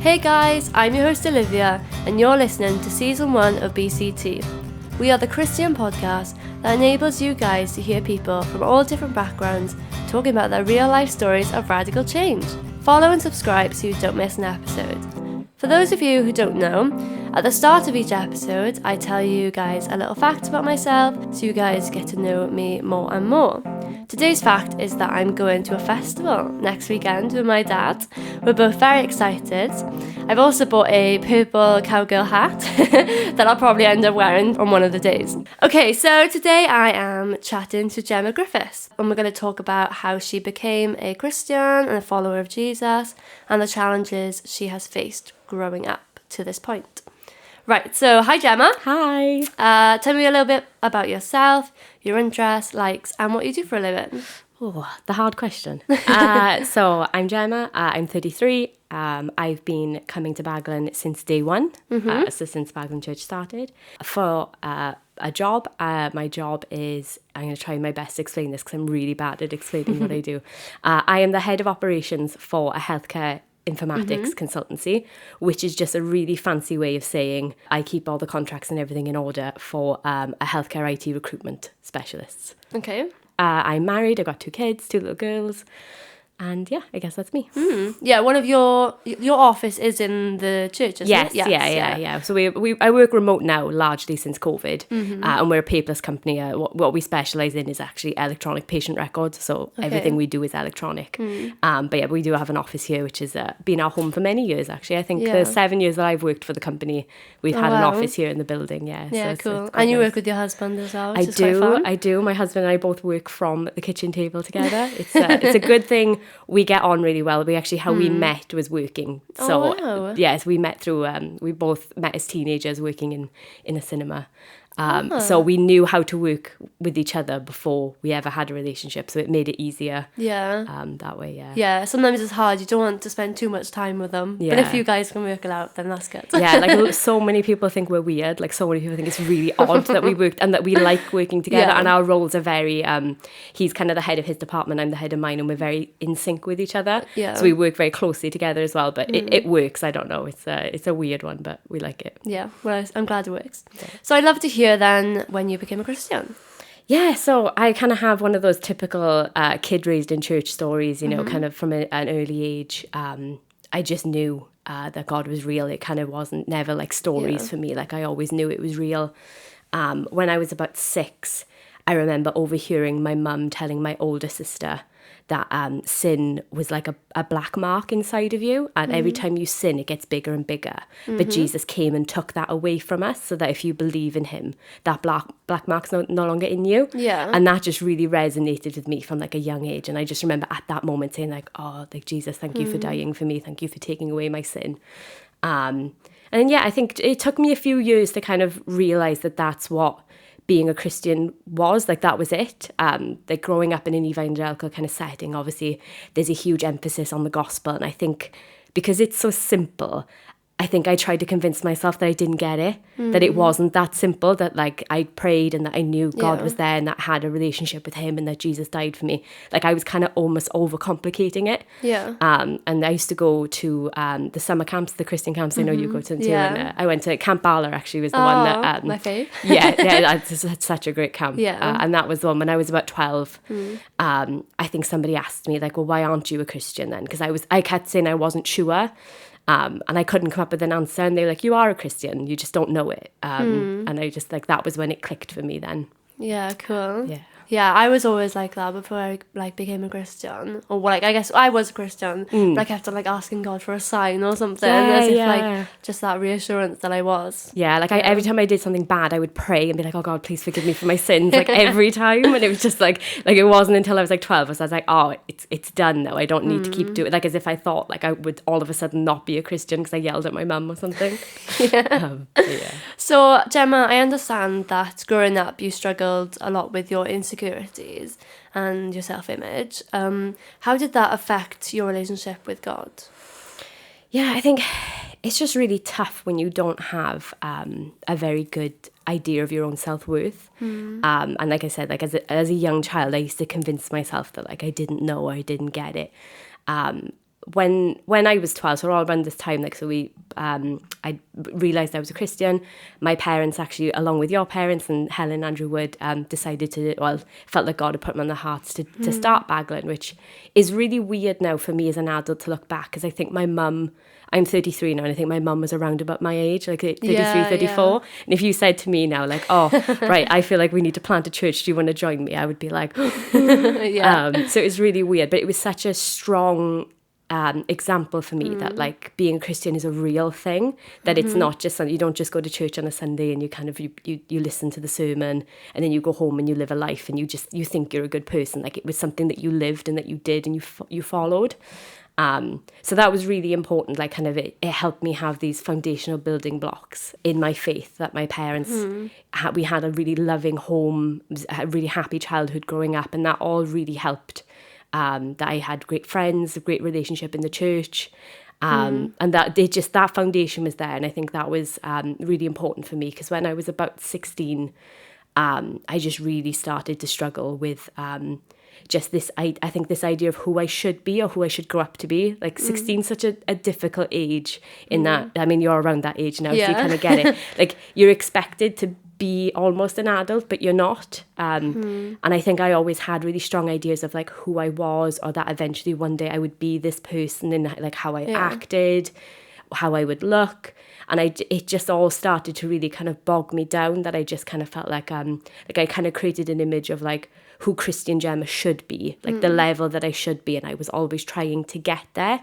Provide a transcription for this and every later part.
Hey guys, I'm your host Olivia, and you're listening to Season 1 of BCT. We are the Christian podcast that enables you guys to hear people from all different backgrounds talking about their real life stories of radical change. Follow and subscribe so you don't miss an episode. For those of you who don't know, at the start of each episode, I tell you guys a little fact about myself so you guys get to know me more and more. Today's fact is that I'm going to a festival next weekend with my dad. We're both very excited. I've also bought a purple cowgirl hat that I'll probably end up wearing on one of the days. Okay, so today I am chatting to Gemma Griffiths, and we're going to talk about how she became a Christian and a follower of Jesus and the challenges she has faced growing up to this point. Right, so hi Gemma. Hi. Tell me a little bit about yourself, your interests, likes, and what you do for a living. Oh, the hard question. So I'm Gemma. I'm 33. I've been coming to Baglan since day one, so since Baglan Church started. For a job, my job is, I'm going to try my best to explain this because I'm really bad at explaining what I do. I am the head of operations for a healthcare informatics consultancy, which is just a really fancy way of saying I keep all the contracts and everything in order for a healthcare IT recruitment specialist. Okay. I'm married, I've got 2 kids, 2 little girls, and yeah, I guess that's me. Yeah, one of your office is in the church, isn't Yes, it? yeah. So I work remote now, largely since COVID, and we're a paperless company. What we specialise in is actually electronic patient records, so everything we do is electronic. But yeah, we do have an office here, which has been our home for many years, actually. I think the 7 years that I've worked for the company, we've had an office here in the building, yeah. Yeah, so cool. it's And you nice. work with your husband as well, which is quite fun. I do. My husband and I both work from the kitchen table together. It's a good thing. We get on really well. We actually, how we met was working. So wow. yes, we met through, we both met as teenagers working in a cinema. So we knew how to work with each other before we ever had a relationship. So it made it easier that way, yeah. Yeah, sometimes it's hard. You don't want to spend too much time with them. Yeah. But if you guys can work it out, then that's good. Yeah, like so many people think we're weird. Like so many people think it's really odd that we worked and that we like working together. Yeah. And our roles are very, he's kind of the head of his department, I'm the head of mine, and we're very in sync with each other. Yeah. So we work very closely together as well. But it works. I don't know. It's a weird one, but we like it. Yeah, well, I'm glad it works. Yeah. So I'd love to hear then when you became a Christian. Yeah, so I kind of have one of those typical kid raised in church stories, you know, kind of from an early age. I just knew that God was real. It kind of wasn't never like stories for me. Like I always knew it was real. When I was about 6, I remember overhearing my mum telling my older sister that sin was like a black mark inside of you, and every time you sin it gets bigger and bigger, but Jesus came and took that away from us so that if you believe in him, that black mark's no longer in you. And that just really resonated with me from like a young age. And I just remember at that moment saying like, oh, like Jesus, thank you for dying for me, thank you for taking away my sin. And yeah, I think it took me a few years to kind of realize that that's what being a Christian was, like that was it. Like growing up in an evangelical kind of setting, obviously there's a huge emphasis on the gospel, and I think because it's so simple, I think I tried to convince myself that I didn't get it, that it wasn't that simple, that like I prayed and that I knew God was there and that I had a relationship with him and that Jesus died for me. Like I was kind of almost overcomplicating it. And I used to go to the summer camps, the Christian camps. I know you go to them too. And I went to Camp Bala, actually, was the one that... my fave. That's such a great camp. And that was the one when I was about 12. I think somebody asked me like, well, why aren't you a Christian then? Because I kept saying I wasn't sure. And I couldn't come up with an answer, and they were like, you are a Christian, you just don't know it. And I just like, that was when it clicked for me then. Yeah, cool. Yeah, I was always like that before I like became a Christian, or like I guess I was a Christian, but I kept on like asking God for a sign or something, as if like just that reassurance that I was. Yeah, like every time I did something bad, I would pray and be like, oh God, please forgive me for my sins, like every time. And it was just like it wasn't until I was like 12, so I was like, oh, it's done now. I don't need to keep doing it. Like as if I thought like I would all of a sudden not be a Christian because I yelled at my mum or something. So Gemma, I understand that growing up you struggled a lot with your insecurities and your self-image. How did that affect your relationship with God? Yeah, I think it's just really tough when you don't have a very good idea of your own self-worth. And like I said, like as a young child, I used to convince myself that like I didn't know or I didn't get it. when I was 12, so all around this time, like, so I realised I was a Christian. My parents actually, along with your parents and Helen and Andrew Wood, decided felt like God had put them on their hearts to start Baglan, which is really weird now for me as an adult to look back, because I think my mum, I'm 33 now, and I think my mum was around about my age, like 33, 34. And if you said to me now, like, oh, right, I feel like we need to plant a church, do you want to join me? I would be like, so it was really weird, but it was such a strong example for me that, like, being a Christian is a real thing, that it's not just something, you don't just go to church on a Sunday and you kind of, you listen to the sermon and then you go home and you live a life and you think you're a good person. Like, it was something that you lived and that you did and you followed. So that was really important. Like, kind of it helped me have these foundational building blocks in my faith, that my parents we had a really loving home, a really happy childhood growing up, and that all really helped. That I had great friends, a great relationship in the church, and that that foundation was there. And I think that was really important for me, because when I was about 16, I just really started to struggle with just this, I think this idea of who I should be or who I should grow up to be. Like, 16 is such a difficult age in that, I mean, you're around that age now, so you kind of get it. Like, you're expected to be almost an adult, but you're not. And I think I always had really strong ideas of, like, who I was, or that eventually one day I would be this person, and, like, how I acted, how I would look. And it just all started to really kind of bog me down, that I just kind of felt like I kind of created an image of, like, who Christian Gemma should be, like the level that I should be, and I was always trying to get there.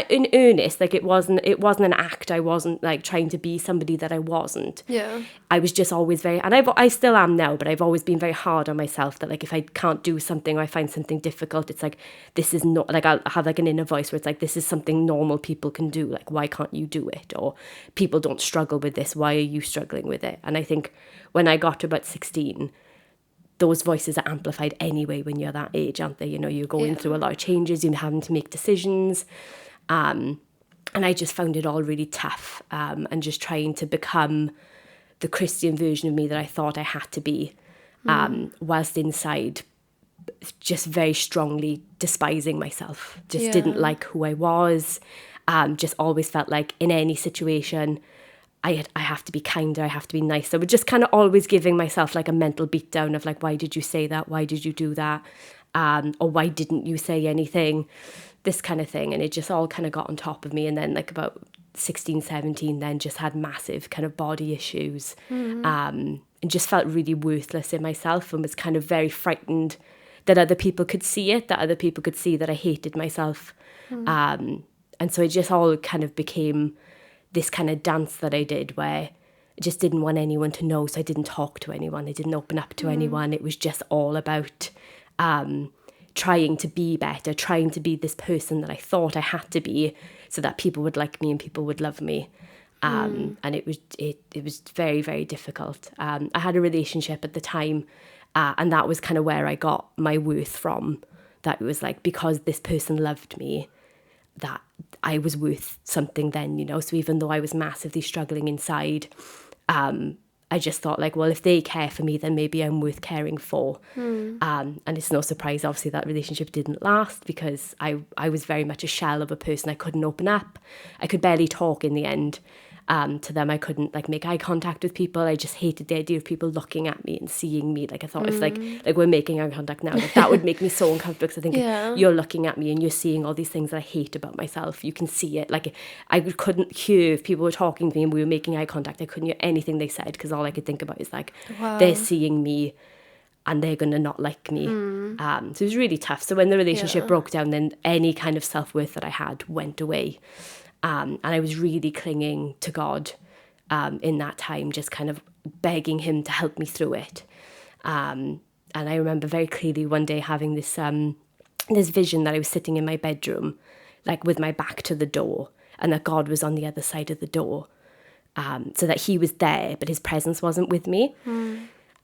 In earnest, like, it wasn't an act. I wasn't, like, trying to be somebody that I wasn't. Yeah. I was just always very, and I still am now, but I've always been very hard on myself, that, like, if I can't do something or I find something difficult, it's like, this is not, like, I'll have, like, an inner voice where it's like, this is something normal people can do, like, why can't you do it? Or people don't struggle with this, why are you struggling with it? And I think when I got to about 16, those voices are amplified anyway when you're that age, aren't they? You know, you're going through a lot of changes, you're having to make decisions. And I just found it all really tough, and just trying to become the Christian version of me that I thought I had to be, whilst inside just very strongly despising myself, just didn't like who I was, just always felt like in any situation I have to be kinder, I have to be nicer. But just kind of always giving myself, like, a mental beatdown of, like, why did you say that? Why did you do that? Or why didn't you say anything? This kind of thing. And it just all kind of got on top of me. And then, like, about 16, 17, then just had massive kind of body issues, and just felt really worthless in myself, and was kind of very frightened that other people could see it, that other people could see that I hated myself. And so it just all kind of became this kind of dance that I did, where I just didn't want anyone to know, so I didn't talk to anyone, I didn't open up to anyone. It was just all about trying to be better, trying to be this person that I thought I had to be, so that people would like me and people would love me. And it was very, very difficult. I had a relationship at the time, and that was kind of where I got my worth from. That it was like, because this person loved me, that I was worth something then, you know. So even though I was massively struggling inside, I just thought, like, well, if they care for me, then maybe I'm worth caring for. And it's no surprise, obviously, that relationship didn't last, because I was very much a shell of a person. I couldn't open up. I could barely talk in the end to them. I couldn't, like, make eye contact with people. I just hated the idea of people looking at me and seeing me. Like, I thought if, like we're making eye contact now, like, that would make me so uncomfortable, because I think you're looking at me and you're seeing all these things that I hate about myself. You can see it. Like, I couldn't hear if people were talking to me and we were making eye contact. I couldn't hear anything they said, because all I could think about is, like, they're seeing me and they're going to not like me. So it was really tough. So when the relationship broke down, then any kind of self-worth that I had went away. And I was really clinging to God in that time, just kind of begging him to help me through it. And I remember very clearly one day having this vision that I was sitting in my bedroom, like, with my back to the door, and that God was on the other side of the door, so that he was there, but his presence wasn't with me.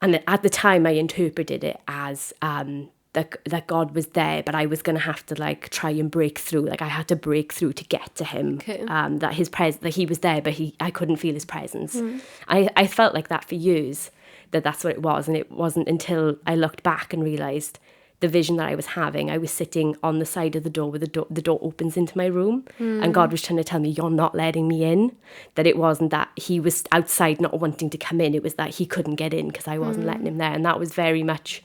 And at the time I interpreted it as that God was there, but I was going to have to, like, try and break through. Like, I had to break through to get to him. That he was there, but I couldn't feel his presence. I felt like that for years, that's what it was. And it wasn't until I looked back and realised the vision that I was having, I was sitting on the side of the door where the door opens into my room, and God was trying to tell me, you're not letting me in. That it wasn't that he was outside not wanting to come in, it was that he couldn't get in because I wasn't letting him there. And that was very much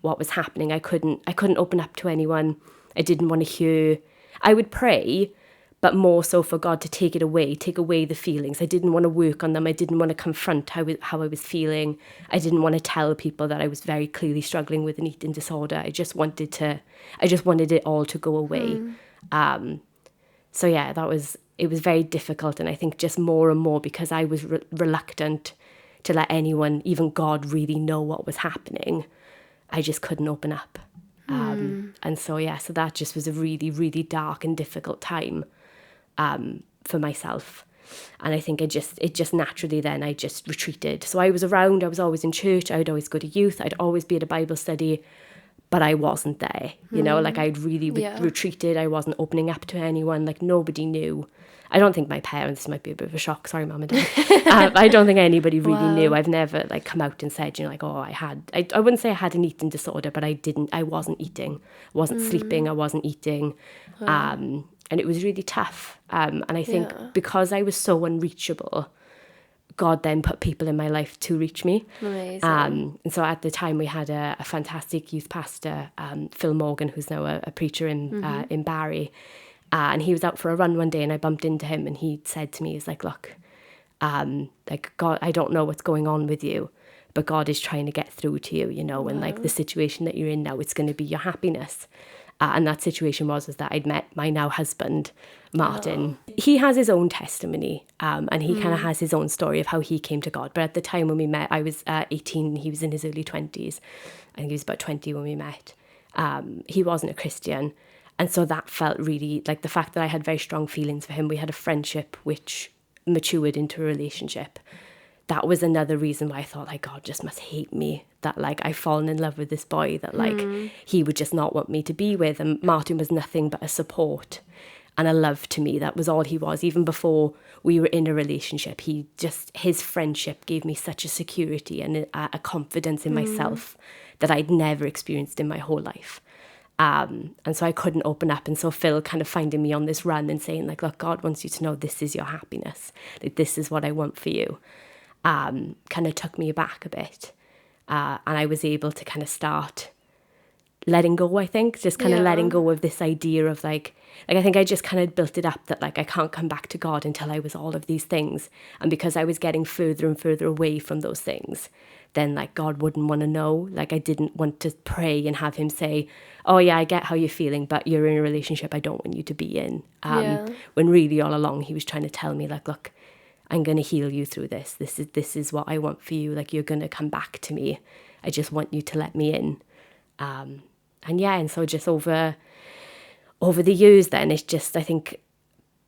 what was happening. I couldn't open up to anyone. I didn't want to hear. I would pray, but more so for God to take away the feelings. I didn't want to work on them. I didn't want to confront how I was feeling. I didn't want to tell people that I was very clearly struggling with an eating disorder. I just wanted it all to go away. So yeah, it was very difficult. And I think just more and more because I was reluctant to let anyone, even God, really know what was happening, I just couldn't open up. And so that just was a really, really dark and difficult time for myself. And I think it just naturally then I just retreated. So I was around, I was always in church, I would always go to youth, I'd always be at a Bible study, but I wasn't there, you know, like I'd really retreated. I wasn't opening up to anyone, like nobody knew. I don't think my parents, might be a bit of a shock, sorry mum and dad. I don't think anybody really knew. I've never like come out and said, you know, like, oh, I wouldn't say I had an eating disorder, but I wasn't eating, I wasn't sleeping, I wasn't eating. And it was really tough. And I think because I was so unreachable, God then put people in my life to reach me. Amazing. And so at the time we had a fantastic youth pastor, Phil Morgan, who's now a preacher in Barry. And he was out for a run one day and I bumped into him and he said to me, he's like, look, like God, I don't know what's going on with you, but God is trying to get through to you, you know, and like the situation that you're in now, it's going to be your happiness. And that situation was that I'd met my now husband, Martin. He has his own testimony and he kind of has his own story of how he came to God. But at the time when we met, I was 18 and he was in his early 20s. I think he was about 20 when we met. He wasn't a Christian. And so that felt really, like the fact that I had very strong feelings for him, we had a friendship which matured into a relationship. That was another reason why I thought, like, God just must hate me, that like I've fallen in love with this boy that like he would just not want me to be with. And Martin was nothing but a support and a love to me. That was all he was. Even before we were in a relationship, his friendship gave me such a security and a confidence in myself that I'd never experienced in my whole life. And so I couldn't open up. And so Phil kind of finding me on this run and saying like, look, God wants you to know this is your happiness. Like, this is what I want for you. Kind of took me aback a bit. And I was able to kind of start letting go, I think, just kind of letting go of this idea of like I think I just kind of built it up that like I can't come back to God until I was all of these things. And because I was getting further and further away from those things, then like God wouldn't want to know. Like I didn't want to pray and have him say, oh yeah, I get how you're feeling, but you're in a relationship I don't want you to be in. When really all along he was trying to tell me like, look, I'm going to heal you through this. This is what I want for you. Like, you're going to come back to me. I just want you to let me in. And so just over the years then, it's just, I think,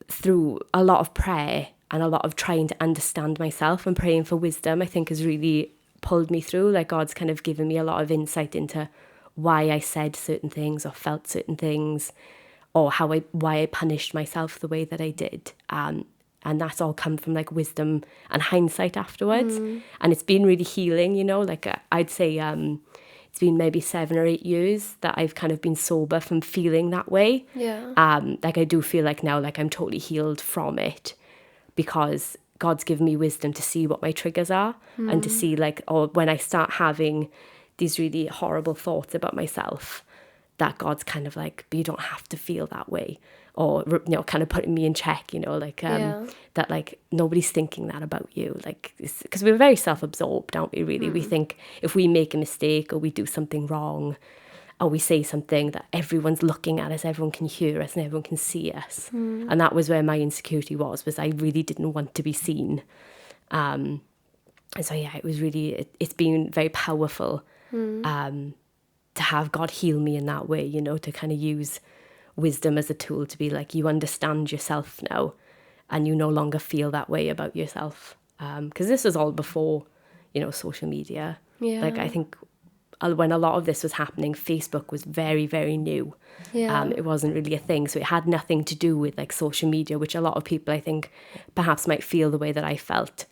through a lot of prayer and a lot of trying to understand myself and praying for wisdom, I think has really pulled me through. Like, God's kind of given me a lot of insight into why I said certain things or felt certain things, or why I punished myself the way that I did. And that's all come from like wisdom and hindsight afterwards. And it's been really healing, you know, like I'd say it's been maybe 7 or 8 years that I've kind of been sober from feeling that way. Like I do feel like now, like I'm totally healed from it because God's given me wisdom to see what my triggers are and to see like, or when I start having these really horrible thoughts about myself, that God's kind of like, but you don't have to feel that way. Or, you know, kind of putting me in check, you know, like that, like nobody's thinking that about you, like, because we're very self-absorbed, aren't we, really? We think if we make a mistake or we do something wrong or we say something, that everyone's looking at us, everyone can hear us and everyone can see us. And that was where my insecurity was I really didn't want to be seen. And so, yeah, it was really, it's been very powerful to have God heal me in that way, you know, to kind of use wisdom as a tool to be like, you understand yourself now and you no longer feel that way about yourself. Because this was all before, you know, social media. Like, I think when a lot of this was happening, Facebook was very, very new. It wasn't really a thing. So it had nothing to do with like social media, which a lot of people, I think, perhaps might feel the way that I felt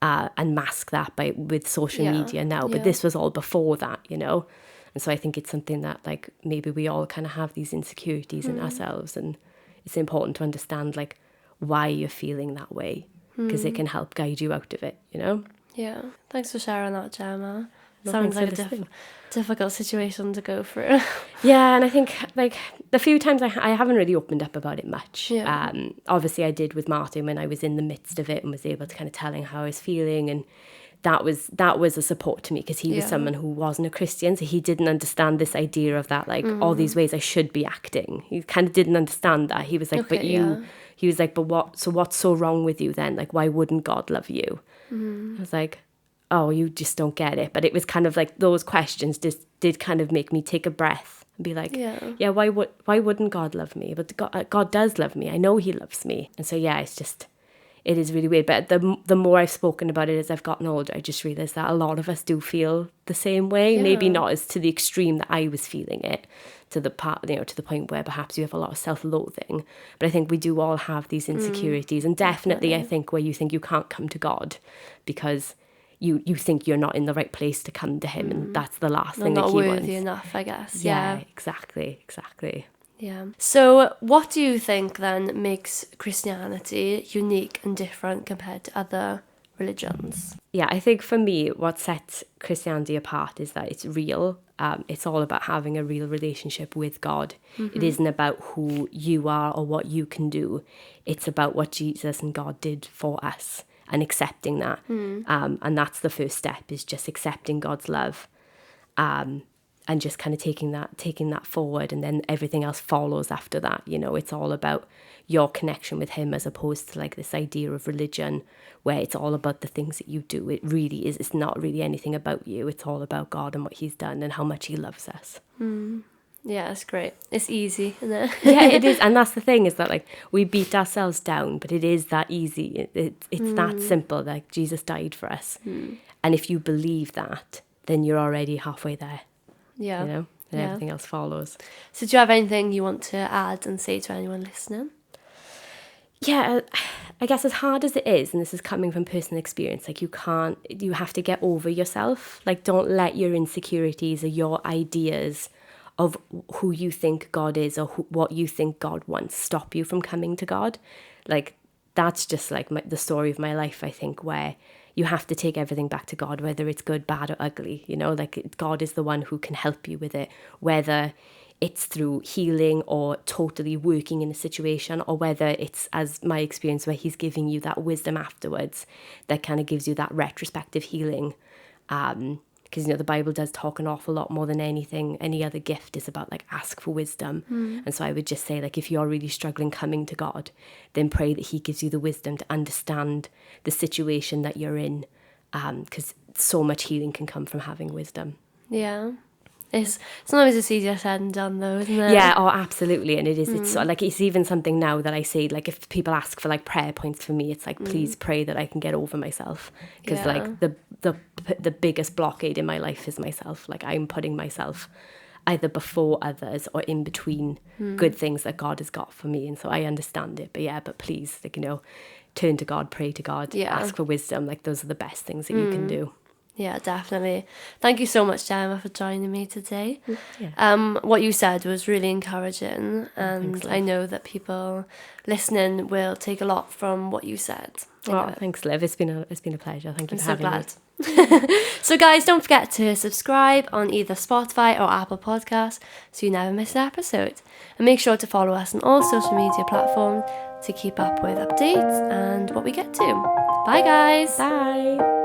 and mask that with social media now. But this was all before that, you know. And so I think it's something that like maybe we all kind of have these insecurities in ourselves, and it's important to understand like why you're feeling that way, because it can help guide you out of it, you know? Yeah. Thanks for sharing that, Gemma. No, Sounds thanks like for a listening. difficult situation to go through. Yeah, and I think like the few times I haven't really opened up about it much. Yeah. Obviously I did with Martin when I was in the midst of it and was able to kind of tell him how I was feeling, and that was a support to me, because he was someone who wasn't a Christian, so he didn't understand this idea of that, like all these ways I should be acting. He kind of didn't understand that. He was like, Okay, but you, yeah. he was like, but what's so wrong with you then? Like, why wouldn't God love you? I was like, oh, you just don't get it. But it was kind of like those questions just did kind of make me take a breath and be like, yeah, why wouldn't God love me? But God does love me. I know he loves me. And so, yeah, it is really weird. But the more I've spoken about it as I've gotten older, I just realised that a lot of us do feel the same way. Yeah. Maybe not as to the extreme that I was feeling it, to the point where perhaps you have a lot of self-loathing. But I think we do all have these insecurities, and definitely I think where you think you can't come to God because you think you're not in the right place to come to him, and that's the last thing that he wants. Not worthy enough, I guess. Yeah, exactly. Yeah. So what do you think then makes Christianity unique and different compared to other religions? Yeah, I think for me, what sets Christianity apart is that it's real. It's all about having a real relationship with God. It isn't about who you are or what you can do. It's about what Jesus and God did for us and accepting that. And that's the first step, is just accepting God's love. And just kind of taking that forward, and then everything else follows after that. You know, it's all about your connection with him, as opposed to like this idea of religion where it's all about the things that you do. It really is. It's not really anything about you. It's all about God and what he's done and how much he loves us. Yeah, it's great. It's easy, isn't it? Yeah, it is. And that's the thing, is that like we beat ourselves down, but it is that easy. It's that simple. Like Jesus died for us. And if you believe that, then you're already halfway there. Yeah. You know, and everything else follows. So do you have anything you want to add and say to anyone listening? Yeah, I guess as hard as it is, and this is coming from personal experience, like you have to get over yourself. Like, don't let your insecurities or your ideas of who you think God is or what you think God wants stop you from coming to God. Like, that's just like the story of my life, I think, where you have to take everything back to God, whether it's good, bad, or ugly. You know, like God is the one who can help you with it, whether it's through healing or totally working in a situation, or whether it's, as my experience, where he's giving you that wisdom afterwards that kind of gives you that retrospective healing. Because, you know, the Bible does talk an awful lot more than anything. Any other gift is about like ask for wisdom. And so I would just say, like, if you're really struggling coming to God, then pray that he gives you the wisdom to understand the situation that you're in. Because so much healing can come from having wisdom. Yeah. It's sometimes it's easier said than done, though, isn't it? Yeah, oh, absolutely. And it is. It's like, it's even something now that I say, like, if people ask for like prayer points for me, it's like, please pray that I can get over myself, because like the biggest blockade in my life is myself. Like, I'm putting myself either before others or in between good things that God has got for me. And so I understand it. But please, like, you know, turn to God, pray to God, ask for wisdom. Like, those are the best things that you can do. Yeah, definitely. Thank you so much, Gemma, for joining me today. What you said was really encouraging, and Thanks, Liv. I know that people listening will take a lot from what you said. Oh, thanks, Liv. It's been a pleasure. Thank you for having me. So guys, don't forget to subscribe on either Spotify or Apple Podcasts so you never miss an episode. And make sure to follow us on all social media platforms to keep up with updates and what we get to. Bye guys. Bye.